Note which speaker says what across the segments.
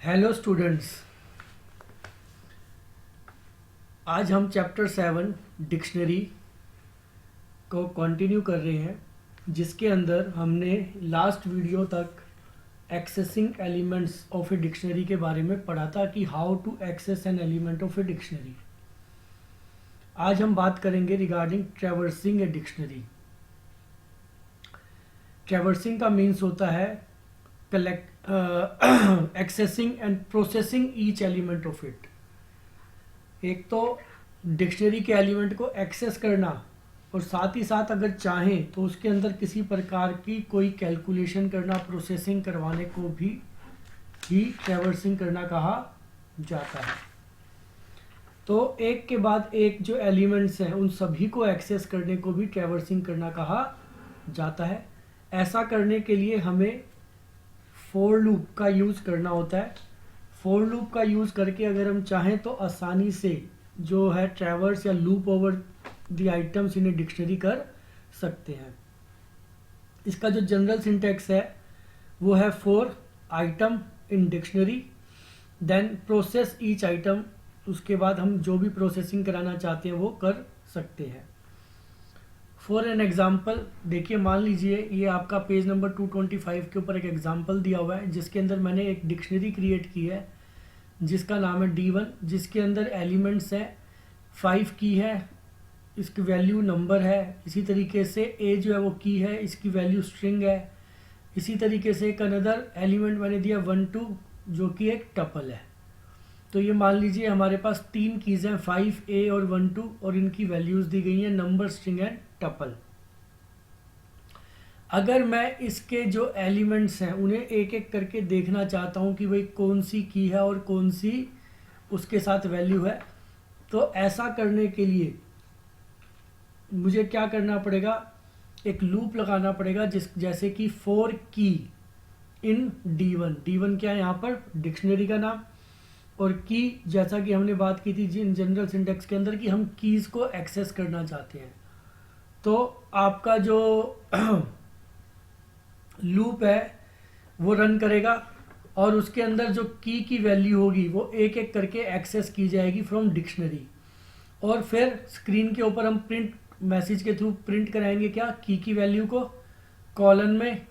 Speaker 1: Hello students. आज हम chapter 7 dictionary को कंटिन्यू कर रहे हैं, जिसके अंदर हमने लास्ट वीडियो तक accessing elements of a dictionary के बारे में पढ़ा था कि how to access an element of a dictionary. आज हम बात करेंगे regarding traversing a dictionary. Traversing का मीन्स होता है accessing and processing each element of it. एक तो डिक्शनरी के एलिमेंट को एक्सेस करना और साथ ही साथ अगर चाहें तो उसके अंदर किसी प्रकार की कोई कैलकुलेशन करना, प्रोसेसिंग करवाने को भी ट्रैवर्सिंग करना कहा जाता है। तो एक के बाद एक जो एलिमेंट्स हैं उन सभी को एक्सेस करने को भी ट्रैवर्सिंग करना कहा जाता है। ऐसा करने के लिए हमें फोर लूप का यूज़ करना होता है। फोर लूप का यूज़ करके अगर हम चाहें तो आसानी से जो है ट्रैवर्स या loop over the items in a dictionary कर सकते हैं। इसका जो जनरल सिंटैक्स है वो है for item in dictionary, then process each item. उसके बाद हम जो भी प्रोसेसिंग कराना चाहते हैं वो कर सकते हैं। फॉर एन एग्जाम्पल देखिए, मान लीजिए ये आपका पेज नंबर 225 के ऊपर एक एग्जाम्पल दिया हुआ है, जिसके अंदर मैंने एक डिक्शनरी क्रिएट की है जिसका नाम है D1, जिसके अंदर एलिमेंट्स है 5 की है, इसकी वैल्यू नंबर है। इसी तरीके से A जो है वो की है, इसकी वैल्यू स्ट्रिंग है। इसी तरीके से एक अनदर एलिमेंट मैंने दिया 1 2 जो कि एक टपल है। तो ये मान लीजिए हमारे पास 3 कीज़ हैं 5 A और 1 2, और इनकी वैल्यूज़ दी गई हैं नंबर, स्ट्रिंग एंड टपल। अगर मैं इसके जो एलिमेंट्स हैं उन्हें एक एक करके देखना चाहता हूं कि भाई कौन सी की है और कौन सी उसके साथ वैल्यू है, तो ऐसा करने के लिए मुझे क्या करना पड़ेगा, एक लूप लगाना पड़ेगा जैसे कि फॉर की इन D1। D1 क्या है यहाँ पर, डिक्शनरी का नाम, और की जैसा कि हमने बात की थी जनरल सिंटेक्स के अंदर कि हम कीज़ को एक्सेस करना चाहते हैं। तो आपका जो लूप है वो रन करेगा और उसके अंदर जो की वैल्यू होगी वो एक एक करके एक्सेस की जाएगी फ्रॉम डिक्शनरी, और फिर स्क्रीन के ऊपर हम प्रिंट मैसेज के थ्रू प्रिंट कराएंगे क्या, की वैल्यू को कॉलन में,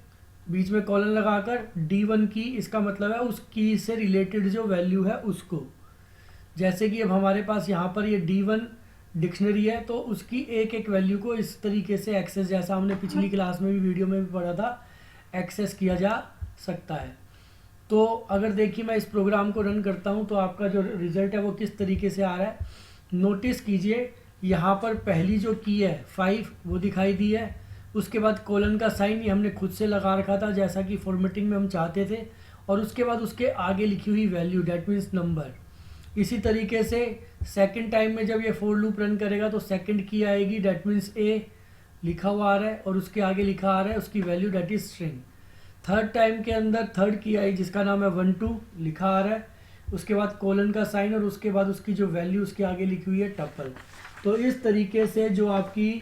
Speaker 1: बीच में कॉलन लगाकर D1 की, इसका मतलब है उस की से रिलेटेड जो वैल्यू है उसको। जैसे कि अब हमारे पास यहाँ पर ये D1 डिक्शनरी है तो उसकी एक एक वैल्यू को इस तरीके से एक्सेस, जैसा हमने पिछली क्लास में भी वीडियो में भी पढ़ा था, एक्सेस किया जा सकता है। तो अगर देखिए मैं इस प्रोग्राम को रन करता हूँ तो आपका जो रिजल्ट है वो किस तरीके से आ रहा है, नोटिस कीजिए। यहाँ पर पहली जो की है 5 वो दिखाई दी है, उसके बाद कोलन का साइन ये हमने खुद से लगा रखा था जैसा कि फॉर्मेटिंग में हम चाहते थे, और उसके बाद उसके आगे लिखी हुई वैल्यू डैट मीन्स नंबर। इसी तरीके से सेकंड टाइम में जब ये फोर लूप रन करेगा तो सेकंड की आएगी डैट मीन्स A लिखा हुआ आ रहा है और उसके आगे लिखा आ रहा है उसकी value that is string. Third time के अंदर थर्ड की आई जिसका नाम है 1 2 लिखा आ रहा है, उसके बाद कोलन का साइन और उसके बाद उसकी जो वैल्यू उसके आगे लिखी हुई है टपल। तो इस तरीके से जो आपकी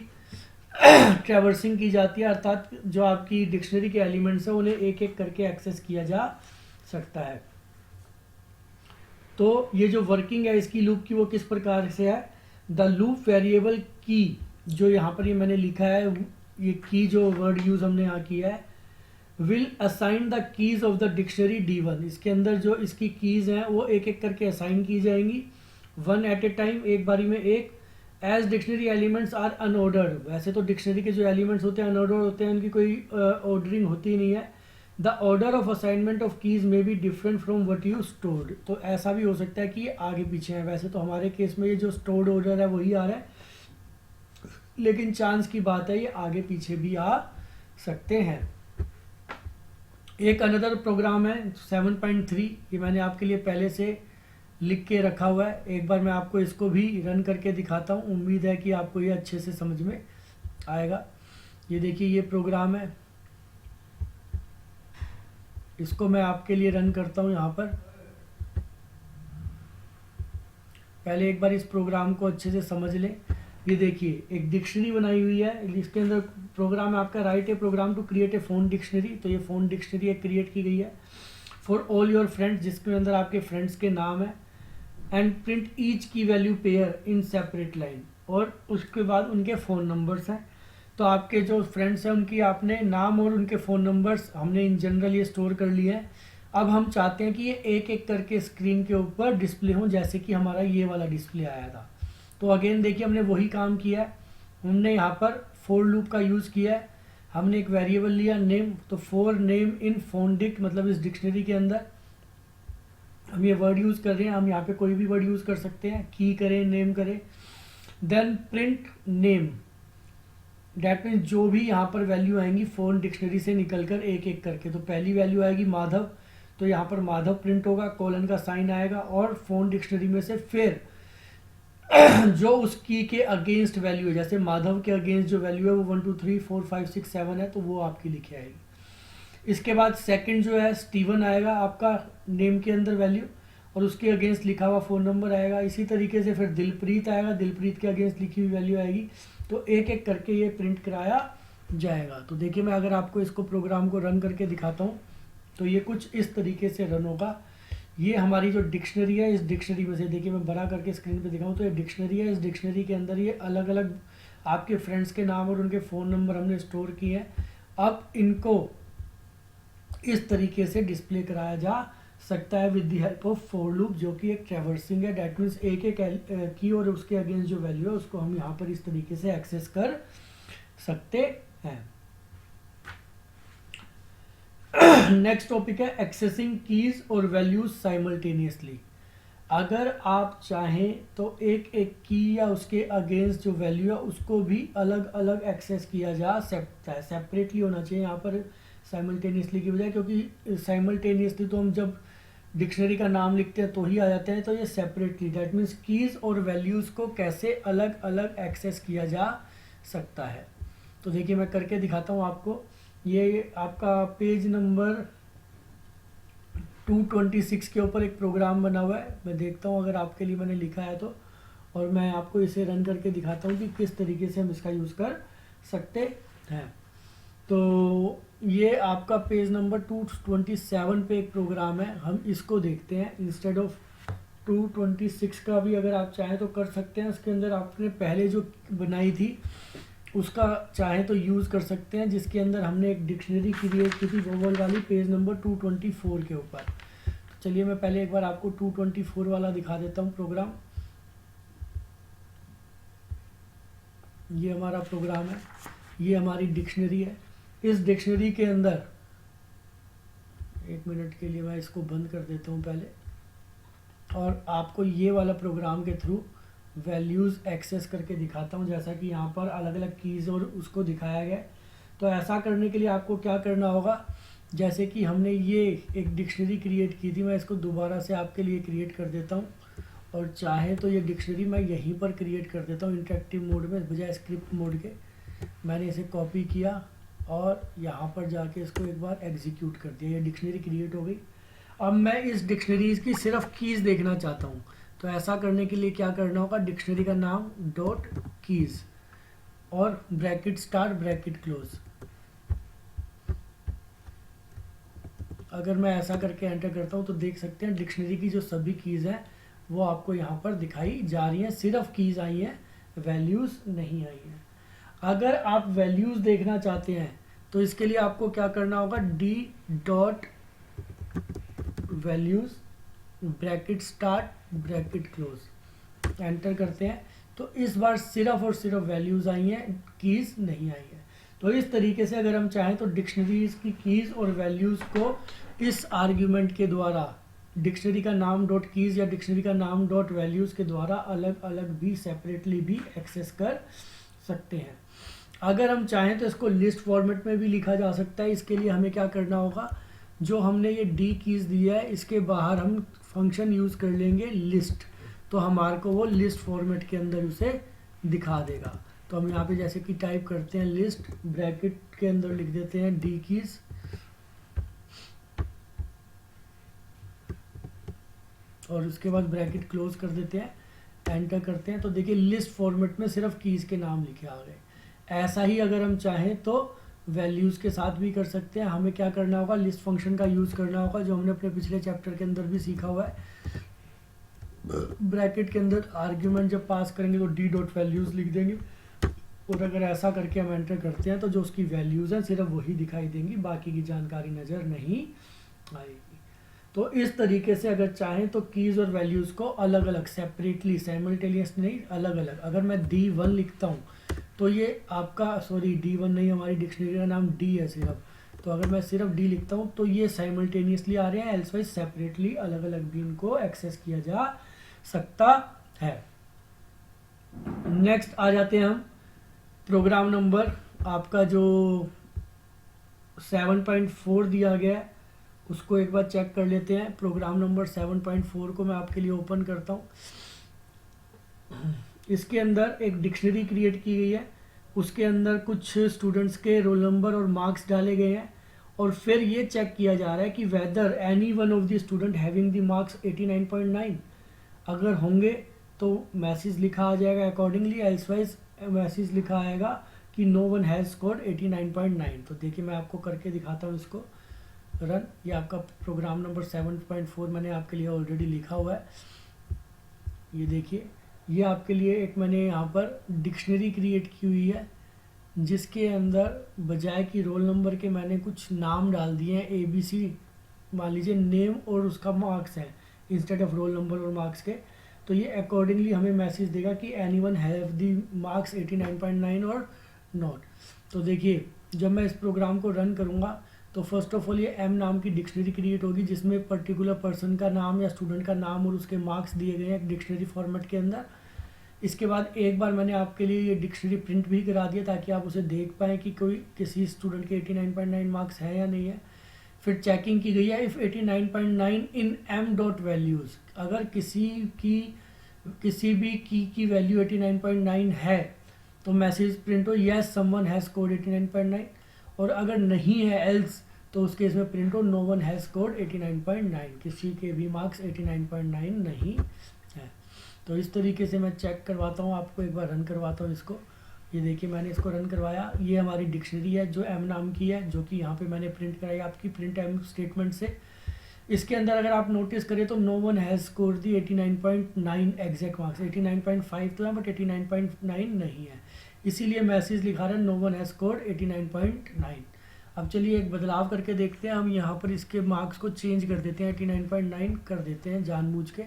Speaker 1: ट्रैवर्सिंग की जाती है, अर्थात जो आपकी डिक्शनरी के एलिमेंट्स हैं उन्हें एक एक करके एक्सेस किया जा सकता है। तो ये जो वर्किंग है इसकी लूप की वो किस प्रकार से है, द लूप वेरिएबल की, जो यहाँ पर ये मैंने लिखा है, ये की जो वर्ड यूज हमने यहाँ किया है, will assign the keys of the dictionary D1। इसके अंदर जो इसकी कीज हैं वो एक एक करके असाइन की जाएंगी, वन एट ए टाइम, एक बारी में एक। As dictionary elements are unordered, वैसे तो डिक्शनरी के जो एलिमेंट्स होते हैं अनऑर्डर्ड होते हैं, उनकी कोई ऑर्डरिंग होती नहीं है। The order of assignment of keys may be different from what you stored. तो ऐसा भी हो सकता है कि ये आगे पीछे है, वैसे तो हमारे केस में ये जो स्टोर्ड ऑर्डर है वही आ रहा है, लेकिन चांस की बात है ये आगे पीछे भी आ सकते हैं। एक अनदर प्रोग्राम है 7.3, ये मैंने आपके लिए पहले से लिख के रखा हुआ है, एक बार मैं आपको इसको भी रन करके दिखाता हूँ, उम्मीद है कि आपको ये अच्छे से समझ में आएगा। ये देखिए ये प्रोग्राम है, इसको मैं आपके लिए रन करता हूँ यहाँ पर। पहले एक बार इस प्रोग्राम को अच्छे से समझ लें। ये देखिए एक डिक्शनरी बनाई हुई है, इसके अंदर प्रोग्राम है आपका write a program to create a phone dictionary. तो ये फोन डिक्शनरी एक क्रिएट की गई है। फॉर ऑल योर फ्रेंड्स, जिसके अंदर आपके फ्रेंड्स के नाम है, एंड प्रिंट ईच की value pair in separate line, और उसके बाद उनके फ़ोन नंबर्स हैं। तो आपके जो फ्रेंड्स हैं उनकी आपने नाम और उनके फ़ोन नंबर्स हमने इन जनरल ये स्टोर कर लिए हैं। अब हम चाहते हैं कि ये एक एक करके स्क्रीन के ऊपर डिस्प्ले हो, जैसे कि हमारा ये वाला डिस्प्ले आया था। तो अगेन देखिए हमने वही काम किया है, हमने यहाँ पर फॉर लूप का यूज़ किया है। हमने एक वेरिएबल लिया नेम, तो फॉर नेम इन फोनडिक्ट, मतलब इस डिक्शनरी के अंदर हम ये वर्ड यूज़ कर रहे हैं। हम यहाँ पे कोई भी वर्ड यूज़ कर सकते हैं, की करें, नेम करें। Then print name, that means जो भी यहाँ पर वैल्यू आएंगी फोन डिक्शनरी से निकल कर एक एक करके। तो पहली वैल्यू आएगी माधव, तो यहाँ पर माधव प्रिंट होगा, कोलन का साइन आएगा, और फोन डिक्शनरी में से फिर जो उस की के अगेंस्ट वैल्यू है, जैसे माधव के अगेंस्ट जो वैल्यू है वो 1 2 3 4 5 6 7 है, तो वो आपकी लिखी आएगी। इसके बाद सेकंड जो है स्टीवन आएगा आपका नेम के अंदर वैल्यू, और उसके अगेंस्ट लिखा हुआ फ़ोन नंबर आएगा। इसी तरीके से फिर दिलप्रीत आएगा, दिलप्रीत के अगेंस्ट लिखी हुई वैल्यू आएगी। तो एक एक करके ये प्रिंट कराया जाएगा। तो देखिए मैं अगर आपको इसको प्रोग्राम को रन करके दिखाता हूँ तो ये कुछ इस तरीके से रन होगा। ये हमारी जो डिक्शनरी है, इस डिक्शनरी में से देखिए मैं बड़ा करके स्क्रीन पे दिखाऊं तो ये डिक्शनरी है। इस डिक्शनरी के अंदर ये अलग अलग आपके फ्रेंड्स के नाम और उनके फ़ोन नंबर हमने स्टोर किए हैं। अब इनको इस तरीके से डिस्प्ले कराया जा सकता है with the help of for loop, जो कि एक ट्रैवर्सिंग है। डैट मीन्स एक एक की और उसके अगेंस्ट जो वैल्यू है उसको हम यहाँ पर इस तरीके से एक्सेस कर सकते हैं। नेक्स्ट टॉपिक है एक्सेसिंग कीज और वैल्यूज साइमल्टेनियसली। अगर आप चाहें तो एक एक की या उसके अगेंस्ट जो वैल्यू है उसको भी अलग अलग एक्सेस किया जा सकता है। सेपरेटली होना चाहिए यहाँ पर साइमल्टेनियसली की बजाय, क्योंकि साइमल्टेनियसली तो हम जब डिक्शनरी का नाम लिखते हैं तो ही आ जाते हैं, तो ये सेपरेटली, दैट मीन्स कीज़ और वैल्यूज़ को कैसे अलग अलग एक्सेस किया जा सकता है। तो देखिए मैं करके दिखाता हूँ आपको। ये आपका पेज नंबर 226 के ऊपर एक प्रोग्राम बना हुआ है। मैं देखता हूँ अगर आपके लिए मैंने लिखा है तो, और मैं आपको इसे रन करके दिखाता हूँ कि किस तरीके से हम इसका यूज़ कर सकते हैं। तो ये आपका पेज नंबर 227 पे एक प्रोग्राम है, हम इसको देखते हैं। इंस्टेड ऑफ 226 का भी अगर आप चाहें तो कर सकते हैं। उसके अंदर आपने पहले जो बनाई थी उसका चाहे तो यूज़ कर सकते हैं, जिसके अंदर हमने एक डिक्शनरी क्रिएट की थी वोवल वाली, पेज नंबर 224 के ऊपर। तो चलिए मैं पहले एक बार आपको 224 वाला दिखा देता हूँ प्रोग्राम। ये हमारा प्रोग्राम है, ये हमारी डिक्शनरी है। इस डिक्शनरी के अंदर, एक मिनट के लिए मैं इसको बंद कर देता हूँ पहले, और आपको ये वाला प्रोग्राम के थ्रू वैल्यूज़ एक्सेस करके दिखाता हूँ। जैसा कि यहाँ पर अलग अलग कीज़ और उसको दिखाया गया। तो ऐसा करने के लिए आपको क्या करना होगा, जैसे कि हमने ये एक डिक्शनरी क्रिएट की थी, मैं इसको दोबारा से आपके लिए क्रिएट कर देता हूँ, और चाहे तो ये डिक्शनरी मैं यहीं पर क्रिएट कर देता हूँ इंटरेक्टिव मोड में बजाय स्क्रिप्ट मोड के। मैंने इसे कॉपी किया और यहाँ पर जाके इसको एक बार एग्जीक्यूट कर दिया, ये डिक्शनरी क्रिएट हो गई। अब मैं इस डिक्शनरीज की सिर्फ कीज़ देखना चाहता हूँ, तो ऐसा करने के लिए क्या करना होगा, डिक्शनरी का नाम डॉट कीज़ और ब्रैकेट स्टार्ट ब्रैकेट क्लोज। अगर मैं ऐसा करके एंटर करता हूँ तो देख सकते हैं डिक्शनरी की जो सभी कीज़ हैं वो आपको यहाँ पर दिखाई जा रही हैं। सिर्फ कीज़ आई हैं, वैल्यूज़ नहीं आई हैं। अगर आप वैल्यूज़ देखना चाहते हैं तो इसके लिए आपको क्या करना होगा, D dot values bracket start bracket close, enter करते हैं। तो इस बार सिर्फ और सिर्फ वैल्यूज़ आई हैं, कीज़ नहीं आई हैं। तो इस तरीके से अगर हम चाहें तो डिक्शनरीज की कीज़ और वैल्यूज़ को इस आर्ग्यूमेंट के द्वारा, डिक्शनरी का नाम डॉट कीज़ या डिक्शनरी का नाम डॉट वैल्यूज़ के द्वारा अलग अलग भी सेपरेटली भी एक्सेस कर सकते हैं। अगर हम चाहें तो इसको लिस्ट फॉर्मेट में भी लिखा जा सकता है। इसके लिए हमें क्या करना होगा, जो हमने ये डी कीज़ दिया है इसके बाहर हम फंक्शन यूज़ कर लेंगे लिस्ट, तो हमारे को वो लिस्ट फॉर्मेट के अंदर उसे दिखा देगा। तो हम यहाँ पे जैसे कि टाइप करते हैं लिस्ट, ब्रैकेट के अंदर लिख देते हैं डी कीज़, और उसके बाद ब्रैकेट क्लोज कर देते हैं, एंटर करते हैं। तो देखिए लिस्ट फॉर्मेट में सिर्फ कीज़ के नाम लिखे आ गए। ऐसा ही अगर हम चाहें तो वैल्यूज़ के साथ भी कर सकते हैं। हमें क्या करना होगा, लिस्ट फंक्शन का यूज़ करना होगा, जो हमने अपने पिछले चैप्टर के अंदर भी सीखा हुआ है। ब्रैकेट के अंदर आर्ग्यूमेंट जब पास करेंगे तो डी डॉट वैल्यूज़ लिख देंगे, और अगर ऐसा करके हम एंटर करते हैं तो जो उसकी वैल्यूज़ हैं सिर्फ वही दिखाई देंगी, बाकी की जानकारी नज़र नहीं आएगी। तो इस तरीके से अगर चाहें तो कीज़ और वैल्यूज़ को अलग अलग सेपरेटली, साइमल्टेनियस नहीं, अलग अलग, अगर मैं D1 लिखता हूँ तो ये आपका, सॉरी D1 नहीं, हमारी डिक्शनरी का नाम D है सिर्फ, तो अगर मैं सिर्फ D लिखता हूँ तो ये साइमल्टेनियसली आ रहे हैं, एल्सवाइज सेपरेटली अलग अलग भी इनको एक्सेस किया जा सकता है। नेक्स्ट आ जाते हैं हम प्रोग्राम नंबर, आपका जो 7.4 दिया गया है उसको एक बार चेक कर लेते हैं। प्रोग्राम नंबर 7.4 को मैं आपके लिए ओपन करता हूँ। इसके अंदर एक डिक्शनरी क्रिएट की गई है, उसके अंदर कुछ स्टूडेंट्स के रोल नंबर और मार्क्स डाले गए हैं, और फिर ये चेक किया जा रहा है कि whether any one of the student having the marks 89.9, अगर होंगे तो मैसेज लिखा आ जाएगा अकॉर्डिंगली, एल्सवाइज मैसेज लिखा आएगा कि नो वन हैज़ स्कोर्ड 89.9। तो देखिए मैं आपको करके दिखाता हूँ इसको रन। ये आपका प्रोग्राम नंबर 7.4 मैंने आपके लिए ऑलरेडी लिखा हुआ है। ये देखिए, ये आपके लिए एक मैंने यहाँ पर डिक्शनरी क्रिएट की हुई है, जिसके अंदर बजाय कि रोल नंबर के मैंने कुछ नाम डाल दिए हैं ABC, मान लीजिए नेम और उसका मार्क्स है इंस्टेड ऑफ रोल नंबर और मार्क्स के। तो ये अकॉर्डिंगली हमें मैसेज देगा कि एनीवन हैव द मार्क्स 89.9 और नॉट। तो देखिए जब मैं इस प्रोग्राम को रन करूँगा तो फर्स्ट ऑफ ऑल ये M नाम की डिक्शनरी क्रिएट होगी, जिसमें पर्टिकुलर पर्सन का नाम या स्टूडेंट का नाम और उसके मार्क्स दिए गए हैं डिक्शनरी फॉर्मेट के अंदर। इसके बाद एक बार मैंने आपके लिए ये डिक्शनरी प्रिंट भी करा दिया ताकि आप उसे देख पाएँ कि कोई किसी स्टूडेंट के 89.9 मार्क्स है या नहीं है। फिर चेकिंग की गई है, if 89.9 in M dot values, अगर किसी भी की वैल्यू 89.9 है तो मैसेज प्रिंट हो येस समवन हैज़ स्कोर्ड 89.9, और अगर नहीं है एल्स तो उसके इसमें प्रिंट हो नो वन हैज़ स्कोर्ड 89.9, किसी के भी मार्क्स 89.9 नहीं है। तो इस तरीके से मैं चेक करवाता हूँ आपको, एक बार रन करवाता हूँ इसको। ये देखिए मैंने इसको रन करवाया, ये हमारी डिक्शनरी है जो M नाम की है, जो कि यहाँ पे मैंने प्रिंट कराई आपकी प्रिंट M स्टेटमेंट से। इसके अंदर अगर आप नोटिस करें तो no one has score the 89.9 exact marks, 89.5 तो है बट 89.9 नहीं है, इसीलिए मैसेज लिखा रहा है नो वन हैज़ स्कोर्ड 89.9। अब चलिए एक बदलाव करके देखते हैं, हम यहाँ पर इसके मार्क्स को चेंज कर देते हैं, 89.9 कर देते हैं जानबूझ के,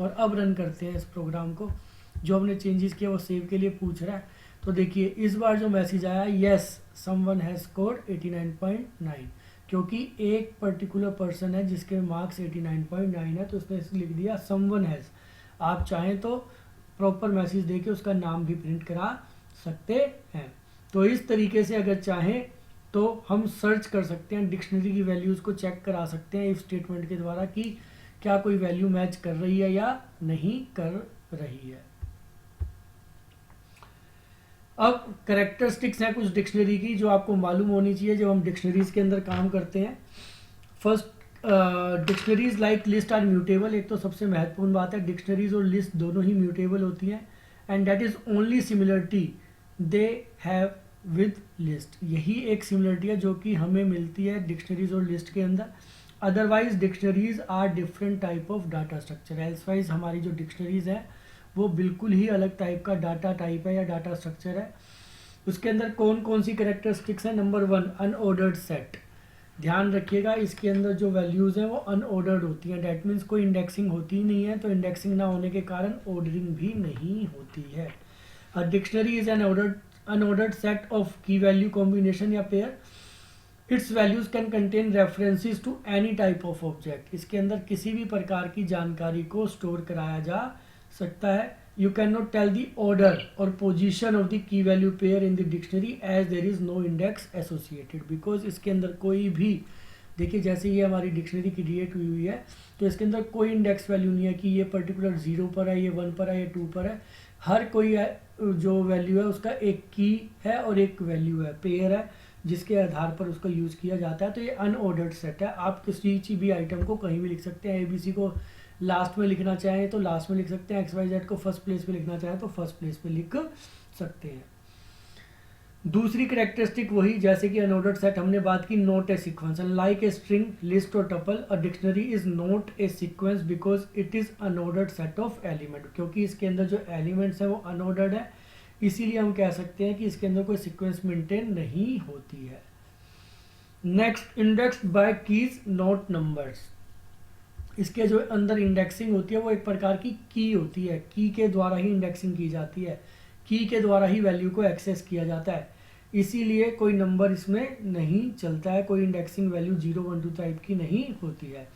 Speaker 1: और अब रन करते हैं इस प्रोग्राम को। जो हमने चेंजेस किया वो सेव के लिए पूछ रहा है। तो देखिए इस बार जो मैसेज आया येस समवन हैज़ स्कोर्ड 89.9, क्योंकि एक पर्टिकुलर पर्सन है जिसके मार्क्स 89.9 है, तो उसने लिख दिया समवन हैज़। आप चाहें तो प्रॉपर मैसेज देके उसका नाम भी प्रिंट करा सकते हैं। तो इस तरीके से अगर चाहें तो हम सर्च कर सकते हैं, डिक्शनरी की वैल्यूज़ को चेक करा सकते हैं इफ स्टेटमेंट के द्वारा कि क्या कोई वैल्यू मैच कर रही है या नहीं कर रही है। अब कैरेक्टरिस्टिक्स हैं कुछ डिक्शनरी की जो आपको मालूम होनी चाहिए जब हम डिक्शनरीज के अंदर काम करते हैं। First, dictionaries like list are mutable. एक तो सबसे महत्वपूर्ण बात है, डिक्शनरीज और लिस्ट दोनों ही म्यूटेबल होती हैं, and that is only similarity they have with list. यही एक सिमिलरिटी है जो कि हमें मिलती है डिक्शनरीज और लिस्ट के अंदर। Otherwise dictionaries are different type of data structure. Elsewise हमारी जो डिक्शनरीज है वो बिल्कुल ही अलग टाइप का डाटा टाइप है या डाटा स्ट्रक्चर है। उसके अंदर कौन कौन सी कैरेक्टरिस्टिक्स हैं? Number 1, unordered set. ध्यान रखिएगा इसके अंदर जो वैल्यूज़ हैं वो अनऑर्डर्ड होती हैं, डैट मीन्स कोई इंडेक्सिंग होती ही नहीं है, तो इंडेक्सिंग ना होने के कारण ऑर्डरिंग भी नहीं होती है। A dictionary is an unordered set of key value combination या pair. Its values can contain references to any type of object. इसके अंदर किसी भी प्रकार की जानकारी को स्टोर कराया जा सकता है। You can not tell the order और position of the key value pair in the dictionary as there is no index associated, because इसके अंदर कोई भी, देखिए जैसे ये हमारी डिक्शनरी क्रिएट हुई है तो इसके अंदर कोई इंडेक्स वैल्यू नहीं है कि ये पर्टिकुलर 0 पर है, ये 1 पर है, ये 2 पर है। हर कोई जो वैल्यू है उसका एक की है और एक वैल्यू है, पेयर है, जिसके आधार पर उसका यूज़ किया जाता है। तो ये अनऑर्डर्ड सेट है। आप किसी भी आइटम को कहीं भी लिख सकते हैं। ABC को लास्ट में लिखना चाहें तो लास्ट में लिख सकते हैं, XYZ को फर्स्ट प्लेस पे लिखना चाहें तो फर्स्ट प्लेस पे लिख सकते हैं। दूसरी करेक्टरिस्टिक वही जैसे कि अनऑर्डर्ड सेट हमने बात की, not a sequence, like a string, list और tuple, a dictionary is not a sequence because it is unordered set of element, क्योंकि इसके अंदर जो एलिमेंट्स है वो अनऑर्डर्ड है, इसीलिए हम कह सकते हैं कि इसके अंदर कोई सीक्वेंस मेंटेन नहीं होती है। Next, indexed by keys not numbers. इसके जो अंदर इंडेक्सिंग होती है वो एक प्रकार की की होती है, की के द्वारा ही इंडेक्सिंग की जाती है, की के द्वारा ही वैल्यू को एक्सेस किया जाता है, इसीलिए कोई नंबर इसमें नहीं चलता है, कोई इंडेक्सिंग वैल्यू 0 1 2 टाइप की नहीं होती है।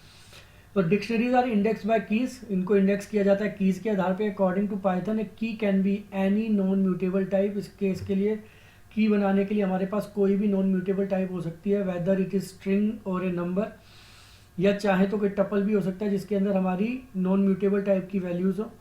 Speaker 1: तो dictionaries are index by keys, इनको इंडेक्स किया जाता है कीज के आधार पे। अकॉर्डिंग टू पाइथन ए की can be any non mutable type, इसके लिए की बनाने के लिए हमारे पास कोई भी नॉन म्यूटेबल टाइप हो सकती है, वेदर इट इज स्ट्रिंग और ए नंबर, या चाहे तो कोई टपल भी हो सकता है जिसके अंदर हमारी नॉन म्यूटेबल टाइप की वैल्यूज हो।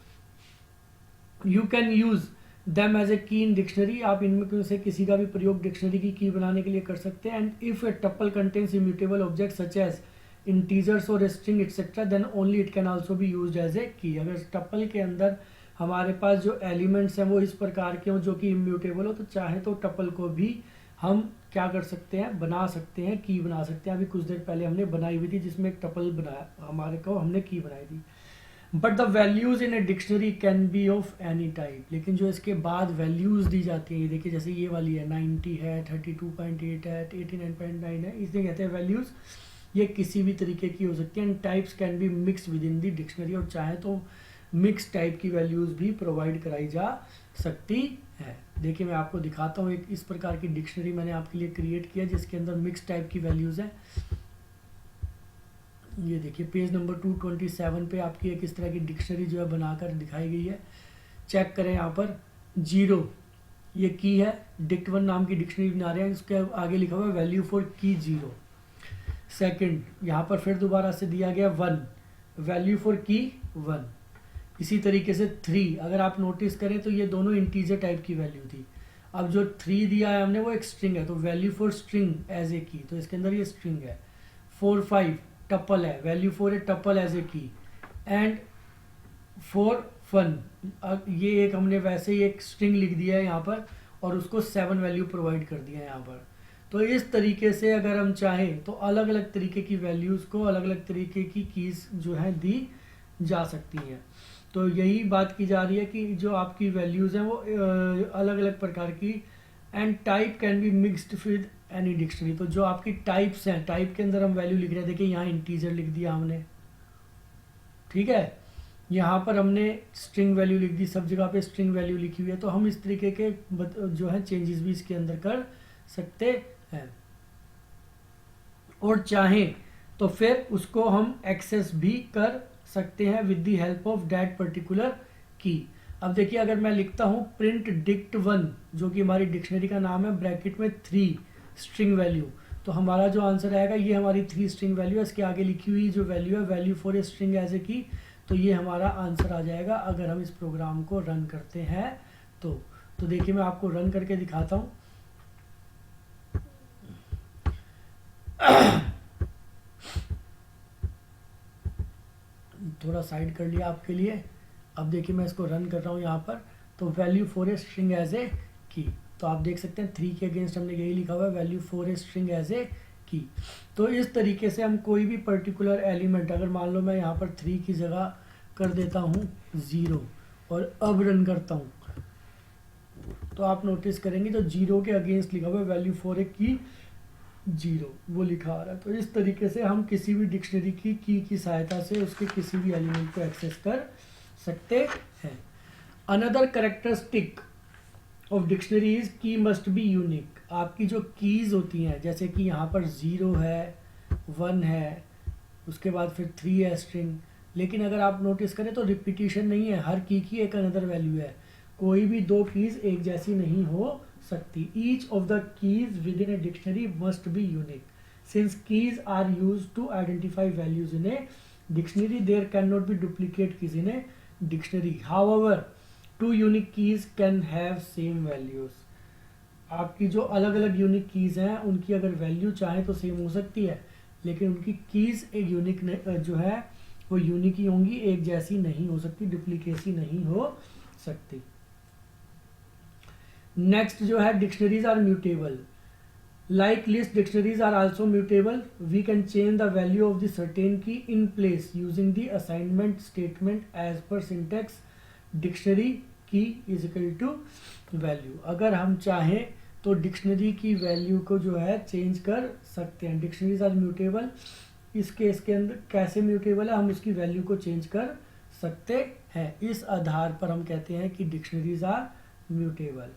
Speaker 1: You can use them as a key in dictionary, आप इनमें से किसी का भी प्रयोग डिक्शनरी की की बनाने के लिए कर सकते हैं। And if a tuple contains immutable object such as integers और string etcetera then only it can also be used as a key. अगर टपल के अंदर हमारे पास जो एलिमेंट्स हैं वो इस प्रकार के हों जो कि इम्यूटेबल हो, तो चाहे तो टपल को भी हम क्या कर सकते हैं, बना सकते हैं, की बना सकते हैं। अभी कुछ देर पहले हमने बनाई हुई थी जिसमें एक टपल बनाया, हमारे को हमने की बनाई थी। But the values in a dictionary can be of any type, लेकिन जो इसके बाद वैल्यूज दी जाती है, ये देखिए जैसे ये वाली है 90 है, 32.8 है, 89.9 है, इसे कहते हैं वैल्यूज, ये किसी भी तरीके की हो सकती है। And types can be mix with in the dictionary, और चाहे तो मिक्स टाइप की वैल्यूज भी प्रोवाइड कराई जा सकती है। देखिए मैं आपको दिखाता हूँ, एक इस प्रकार की डिक्शनरी मैंने आपके लिए क्रिएट किया जिसके अंदर मिक्स टाइप की वैल्यूज है। ये देखिए पेज नंबर 227 पे आपकी एक इस तरह की डिक्शनरी जो है बनाकर दिखाई गई है। चेक करें यहाँ पर 0 ये की है, डिक्ट1 नाम की डिक्शनरी बना रहे हैं, इसके आगे लिखा हुआ है वैल्यू फॉर की 0। सेकंड यहाँ पर फिर दोबारा से दिया गया 1, वैल्यू फॉर की 1। इसी तरीके से 3, अगर आप नोटिस करें तो ये दोनों इंटीजर टाइप की वैल्यू थी। अब जो 3 दिया है हमने वो एक स्ट्रिंग है, तो value for string as a key, तो इसके अंदर ये स्ट्रिंग है। 4 5 टपल है, value for a tuple as a key. And 4 fun, ये एक हमने वैसे ही एक स्ट्रिंग लिख दिया है यहाँ पर और उसको 7 वैल्यू प्रोवाइड कर दिया है यहाँ पर। तो इस तरीके से अगर हम चाहें तो अलग अलग तरीके की वैल्यूज़ को अलग अलग तरीके की कीज़ जो है दी जा सकती हैं। तो यही बात की जा रही है कि जो आपकी वैल्यूज़ हैं वो अलग अलग प्रकार की, and type can be mixed with any dictionary. तो जो आपकी टाइप्स हैं, टाइप के अंदर हम वैल्यू लिख रहे हैं, देखिए यहाँ इंटीजर लिख दिया हमने, ठीक है, यहाँ पर हमने स्ट्रिंग वैल्यू लिख दी, सब जगह पे स्ट्रिंग वैल्यू लिखी हुई है। तो हम इस तरीके के जो है चेंजेस भी इसके अंदर कर सकते हैं, और चाहें तो फिर उसको हम एक्सेस भी कर सकते हैं with the help of that particular की। अब देखिए अगर मैं लिखता हूँ प्रिंट डिक्ट1 जो कि हमारी डिक्शनरी का नाम है, ब्रैकेट में 3 स्ट्रिंग वैल्यू, तो हमारा जो आंसर आएगा ये हमारी 3 स्ट्रिंग वैल्यू है, इसके आगे लिखी हुई जो वैल्यू है value for a string as a key, तो ये हमारा आंसर आ जाएगा अगर हम इस प्रोग्राम को रन करते हैं तो देखिए मैं आपको रन करके दिखाता हूँ। थोड़ा साइड कर लिया आपके लिए। अब देखिए मैं इसको रन कर रहा हूँ यहाँ पर, तो value for a string as a key, तो आप देख सकते हैं 3 के अगेंस्ट हमने यही लिखा हुआ है value for a string as a key. तो इस तरीके से हम कोई भी पर्टिकुलर एलिमेंट, अगर मान लो मैं यहाँ पर 3 की जगह कर देता हूँ 0 और अब रन करता हूँ, तो आप नोटिस करेंगे जो 0 के अगेंस्ट लिखा हुआ है वैल्यू फॉर ए की 0 वो लिखा आ रहा है। तो इस तरीके से हम किसी भी डिक्शनरी की सहायता से उसके किसी भी एलिमेंट को एक्सेस कर सकते हैं। Another characteristic of dictionary is की मस्ट बी यूनिक। आपकी जो कीज होती हैं, जैसे कि यहाँ पर 0 है, 1 है, उसके बाद फिर 3 है स्ट्रिंग, लेकिन अगर आप नोटिस करें तो रिपीटिशन नहीं है, हर की एक अनदर वैल्यू है, कोई भी 2 कीज एक जैसी नहीं हो सकती। Each of the keys within a dictionary must be unique since keys are use to identify values in a dictionary, there can not be duplicate keys in a dictionary, however 2 unique keys can have same values. आपकी जो अलग अलग unique keys हैं उनकी अगर value चाहे तो same हो सकती है, लेकिन उनकी कीज एक यूनिक जो है वो यूनिक ही होंगी, एक जैसी नहीं हो सकती, डुप्लीकेसी नहीं हो सकती। नेक्स्ट जो है dictionaries are mutable, like list dictionaries are also mutable, we can change the value of the certain key in place using the assignment statement as per syntax dictionary key is equal to value. अगर हम चाहें तो dictionary की value को जो है change कर सकते हैं। डिक्शनरीज आर म्यूटेबल, इस केस के अंदर कैसे म्यूटेबल है, हम उसकी वैल्यू को चेंज कर सकते हैं। इस आधार पर हम कहते हैं कि dictionaries are mutable.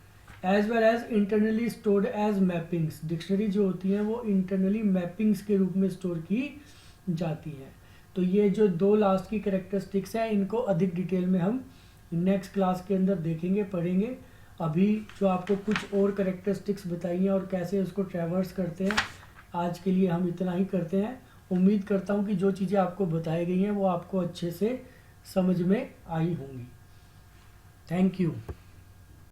Speaker 1: As well as internally stored as mappings, dictionary जो होती हैं वो इंटरनली मैपिंग्स के रूप में स्टोर की जाती हैं। तो ये जो दो लास्ट की कैरेक्टरिस्टिक्स हैं इनको अधिक डिटेल में हम नेक्स्ट क्लास के अंदर देखेंगे, पढ़ेंगे। अभी जो आपको कुछ और कैरेक्टरिस्टिक्स बताइए और कैसे उसको ट्रैवर्स करते हैं, आज के लिए हम इतना ही करते हैं। उम्मीद करता हूँ कि जो चीज़ें आपको बताई गई हैं वो आपको अच्छे से समझ में आई होंगी। Thank you.